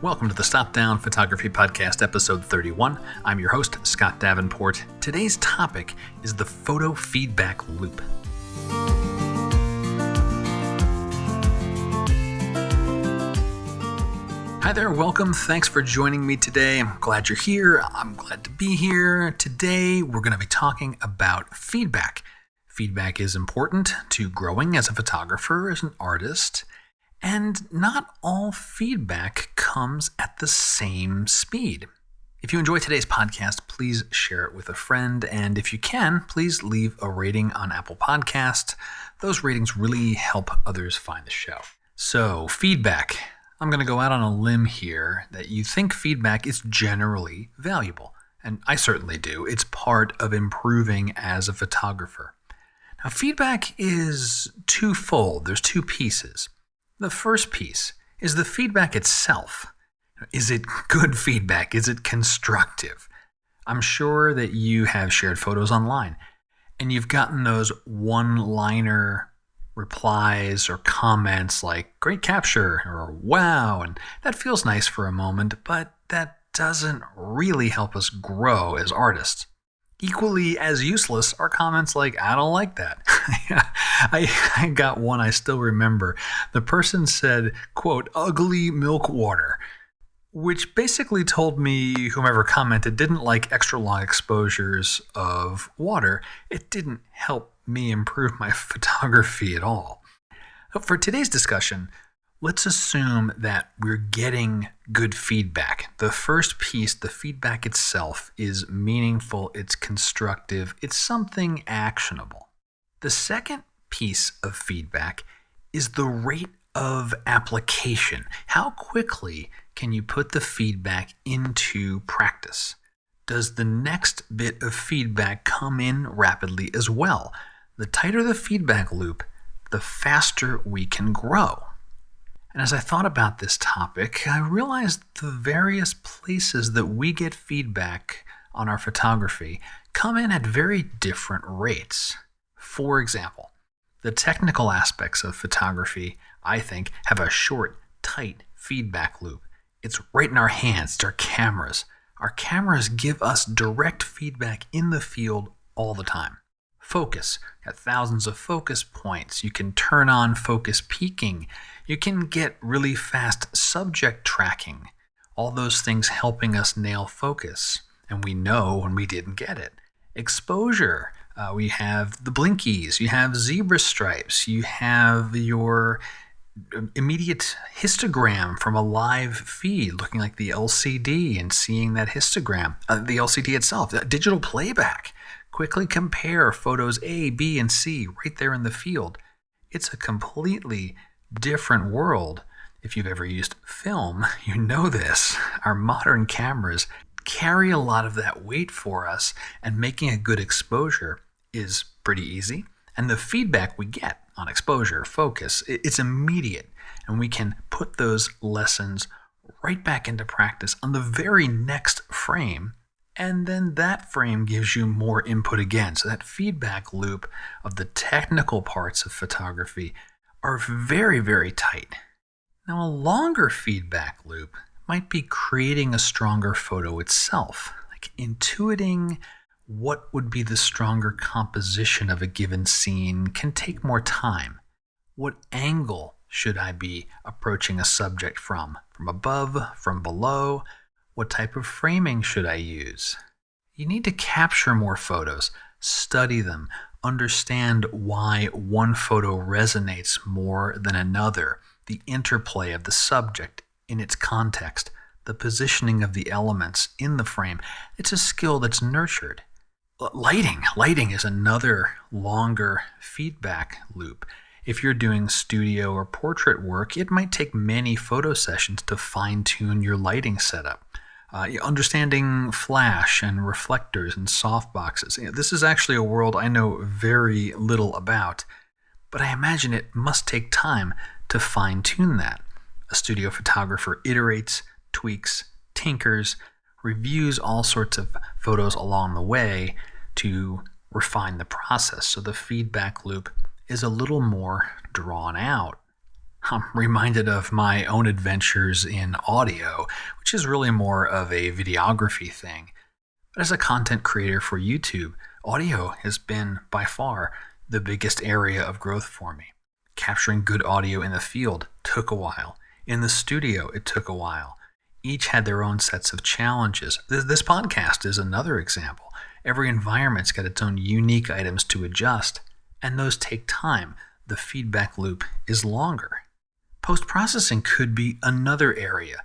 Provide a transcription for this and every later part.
Welcome to the Stop Down Photography Podcast, episode 31. I'm your host, Scott Davenport. Today's topic is the photo feedback loop. Hi there, welcome. Thanks for joining me today. I'm glad you're here. I'm glad to be here. Today, we're going to be talking about feedback. Feedback is important to growing as a photographer, as an artist. And not all feedback comes at the same speed. If you enjoy today's podcast, please share it with a friend. And if you can, please leave a rating on Apple Podcasts. Those ratings really help others find the show. So, feedback. I'm going to go out on a limb here that you think feedback is generally valuable. And I certainly do. It's part of improving as a photographer. Now, feedback is twofold. There's two pieces. The first piece is the feedback itself. Is it good feedback? Is it constructive? I'm sure that you have shared photos online and you've gotten those one-liner replies or comments like, great capture or wow, and that feels nice for a moment, but that doesn't really help us grow as artists. Equally as useless are comments like, I don't like that. I got one I still remember. The person said, quote, ugly milk water, which basically told me whomever commented didn't like extra long exposures of water. It didn't help me improve my photography at all. For today's discussion, let's assume that we're getting good feedback. The first piece, the feedback itself, is meaningful, it's constructive, it's something actionable. The second piece of feedback is the rate of application. How quickly can you put the feedback into practice? Does the next bit of feedback come in rapidly as well? The tighter the feedback loop, the faster we can grow. And as I thought about this topic, I realized the various places that we get feedback on our photography come in at very different rates. For example, the technical aspects of photography, I think, have a short, tight feedback loop. It's right in our hands, it's our cameras. Our cameras give us direct feedback in the field all the time. Focus, got thousands of focus points. You can turn on focus peaking. You can get really fast subject tracking. All those things helping us nail focus. And we know when we didn't get it. Exposure, we have the blinkies. You have zebra stripes. You have your immediate histogram from a live feed looking like the LCD and seeing that histogram. The LCD itself, digital playback. Quickly compare photos A, B, and C right there in the field. It's a completely different world. If you've ever used film, you know this. Our modern cameras carry a lot of that weight for us, and making a good exposure is pretty easy. And the feedback we get on exposure, focus, it's immediate, and we can put those lessons right back into practice on the very next frame. And then that frame gives you more input again. So that feedback loop of the technical parts of photography are very, very tight. Now, a longer feedback loop might be creating a stronger photo itself, like intuiting what would be the stronger composition of a given scene can take more time. What angle should I be approaching a subject from? From above, from below? What type of framing should I use? You need to capture more photos, study them, understand why one photo resonates more than another, the interplay of the subject in its context, the positioning of the elements in the frame. It's a skill that's nurtured. Lighting is another longer feedback loop. If you're doing studio or portrait work, it might take many photo sessions to fine-tune your lighting setup. Understanding flash and reflectors and softboxes. This is actually a world I know very little about, but I imagine it must take time to fine-tune that. A studio photographer iterates, tweaks, tinkers, reviews all sorts of photos along the way to refine the process. So the feedback loop is a little more drawn out. I'm reminded of my own adventures in audio, which is really more of a videography thing. But as a content creator for YouTube, audio has been by far the biggest area of growth for me. Capturing good audio in the field took a while. In the studio, it took a while. Each had their own sets of challenges. This podcast is another example. Every environment's got its own unique items to adjust, and those take time. The feedback loop is longer. Post-processing could be another area.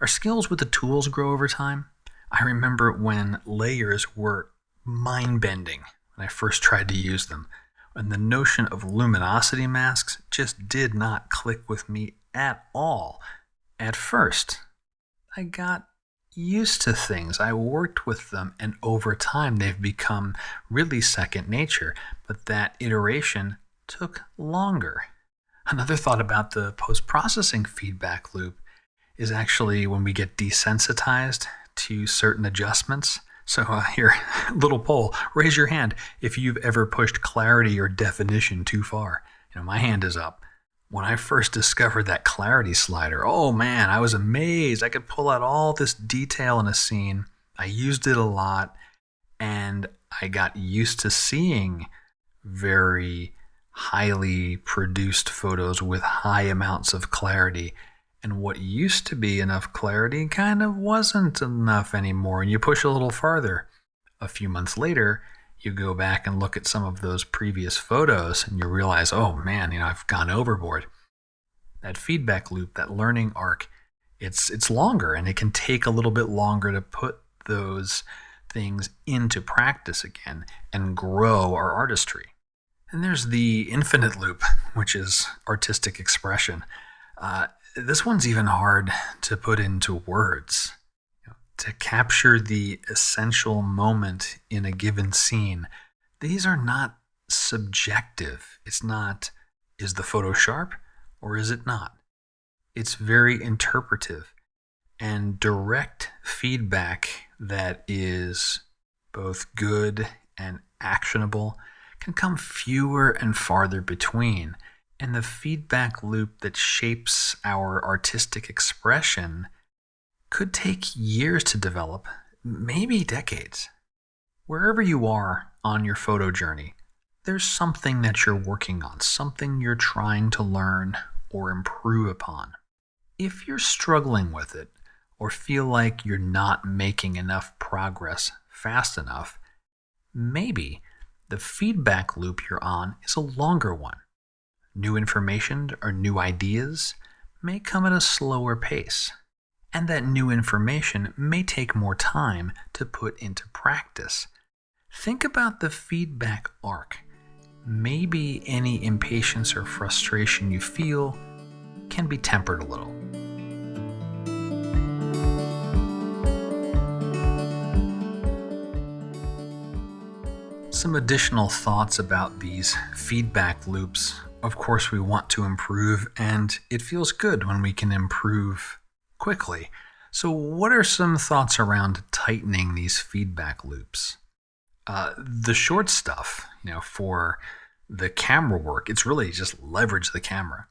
Our skills with the tools grow over time. I remember when layers were mind-bending when I first tried to use them, and the notion of luminosity masks just did not click with me at all. At first, I got used to things. I worked with them, and over time they've become really second nature, but that iteration took longer. Another thought about the post-processing feedback loop is actually when we get desensitized to certain adjustments. So here, little poll, raise your hand if you've ever pushed clarity or definition too far. My hand is up. When I first discovered that clarity slider, oh man, I was amazed. I could pull out all this detail in a scene. I used it a lot, and I got used to seeing very highly produced photos with high amounts of clarity. And what used to be enough clarity kind of wasn't enough anymore. And you push a little farther. A few months later, you go back and look at some of those previous photos and you realize, oh man, I've gone overboard. That feedback loop, that learning arc, it's longer, and it can take a little bit longer to put those things into practice again and grow our artistry. And there's the infinite loop, which is artistic expression. This one's even hard to put into words. To capture the essential moment in a given scene, these are not subjective. It's not, is the photo sharp or is it not? It's very interpretive, and direct feedback that is both good and actionable can come fewer and farther between. And the feedback loop that shapes our artistic expression could take years to develop, maybe decades. Wherever you are on your photo journey, there's something that you're working on, something you're trying to learn or improve upon. If you're struggling with it or feel like you're not making enough progress fast enough, maybe the feedback loop you're on is a longer one. New information or new ideas may come at a slower pace, and that new information may take more time to put into practice. Think about the feedback arc. Maybe any impatience or frustration you feel can be tempered a little. Some additional thoughts about these feedback loops. Of course, we want to improve, and it feels good when we can improve quickly. So what are some thoughts around tightening these feedback loops? The short stuff, for the camera work, it's really just leverage the camera.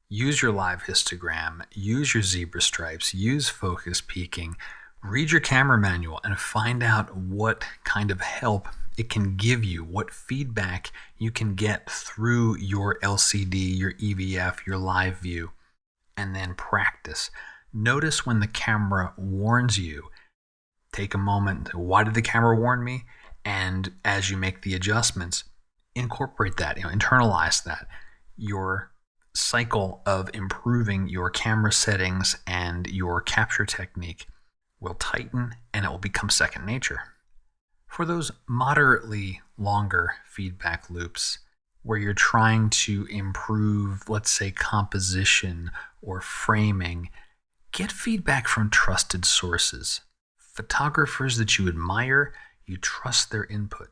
Use your live histogram, use your zebra stripes, use focus peaking, read your camera manual, and find out what kind of help it can give you, what feedback you can get through your LCD, your EVF, your live view, and then practice. Notice when the camera warns you. Take a moment. Why did the camera warn me? And as you make the adjustments, incorporate that, internalize that. Your cycle of improving your camera settings and your capture technique will tighten, and it will become second nature. For those moderately longer feedback loops where you're trying to improve, let's say, composition or framing, get feedback from trusted sources. Photographers that you admire, you trust their input.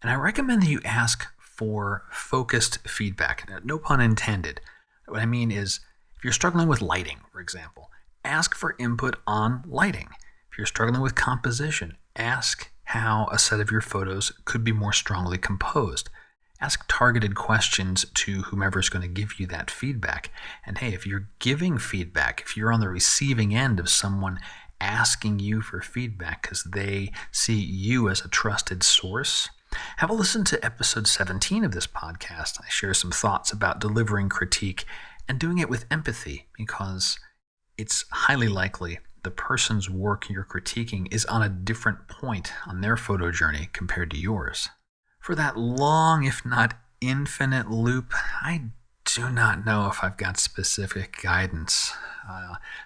And I recommend that you ask for focused feedback. No pun intended. What I mean is, if you're struggling with lighting, for example, ask for input on lighting. If you're struggling with composition, ask how a set of your photos could be more strongly composed. Ask targeted questions to whomever is going to give you that feedback. And hey, if you're giving feedback, if you're on the receiving end of someone asking you for feedback because they see you as a trusted source, have a listen to episode 17 of this podcast. I share some thoughts about delivering critique and doing it with empathy, because it's highly likely the person's work you're critiquing is on a different point on their photo journey compared to yours. For that long, if not infinite loop, I do not know if I've got specific guidance.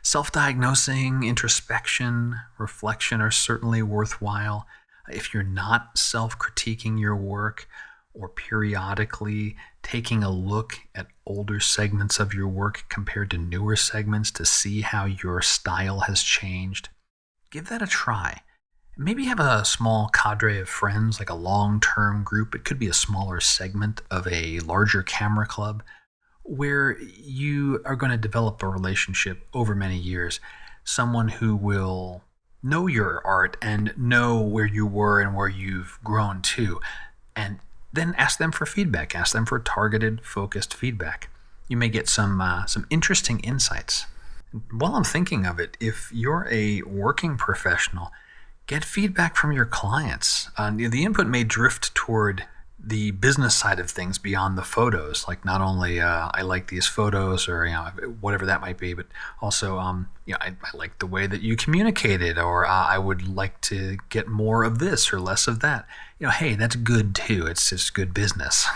Self-diagnosing, introspection, reflection are certainly worthwhile. If you're not self-critiquing your work or periodically taking a look at older segments of your work compared to newer segments to see how your style has changed, give that a try. Maybe have a small cadre of friends, like a long-term group. It could be a smaller segment of a larger camera club where you are going to develop a relationship over many years. Someone who will know your art and know where you were and where you've grown to. And then ask them for feedback. Ask them for targeted, focused feedback. You may get some interesting insights. While I'm thinking of it, if you're a working professional, get feedback from your clients. The input may drift toward the business side of things beyond the photos. Like not only I like these photos, or whatever that might be, but also I like the way that you communicated, or I would like to get more of this or less of that. Hey, that's good too. It's just good business.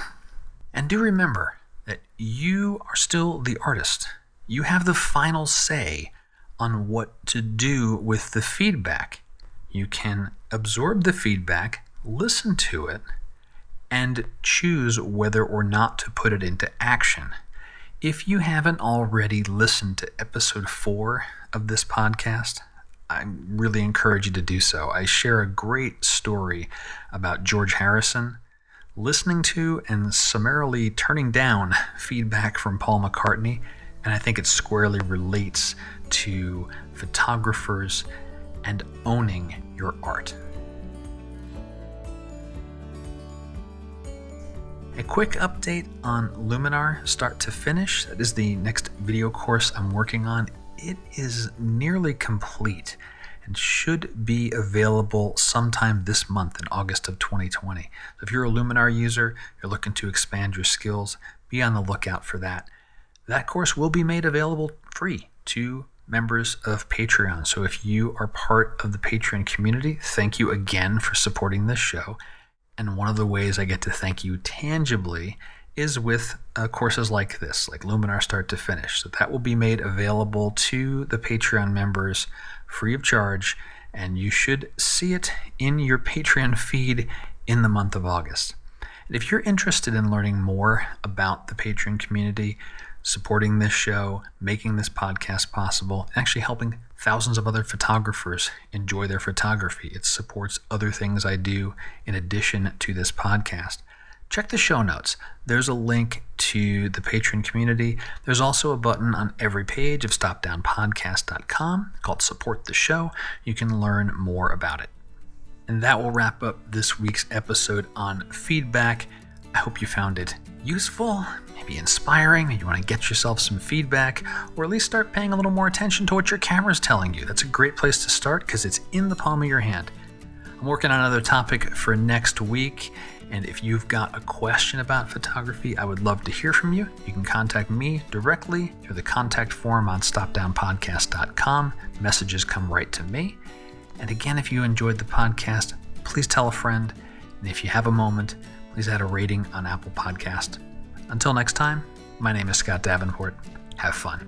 And do remember that you are still the artist. You have the final say on what to do with the feedback. You can absorb the feedback, listen to it, and choose whether or not to put it into action. If you haven't already listened to episode 4 of this podcast, I really encourage you to do so. I share a great story about George Harrison listening to and summarily turning down feedback from Paul McCartney, and I think it squarely relates to photographers and owning your art. A quick update on Luminar start to finish. That is the next video course I'm working on. It is nearly complete and should be available sometime this month in August of 2020. So if you're a Luminar user, you're looking to expand your skills, be on the lookout for that. That course will be made available free to members of Patreon. So if you are part of the Patreon community, thank you again for supporting this show. And one of the ways I get to thank you tangibly is with courses like this, like Luminar Start to Finish. So that will be made available to the Patreon members free of charge, and you should see it in your Patreon feed in the month of August. And if you're interested in learning more about the Patreon community, supporting this show, making this podcast possible, and actually helping thousands of other photographers enjoy their photography, it supports other things I do in addition to this podcast, check the show notes. There's a link to the Patreon community. There's also a button on every page of stopdownpodcast.com called Support the Show. You can learn more about it. And that will wrap up this week's episode on feedback. I hope you found it useful, maybe inspiring. Maybe you want to get yourself some feedback, or at least start paying a little more attention to what your camera's telling you. That's a great place to start because it's in the palm of your hand. I'm working on another topic for next week, and if you've got a question about photography, I would love to hear from you. You can contact me directly through the contact form on stopdownpodcast.com. Messages come right to me. And again, if you enjoyed the podcast, please tell a friend. And if you have a moment, please add a rating on Apple Podcast. Until next time, my name is Scott Davenport. Have fun.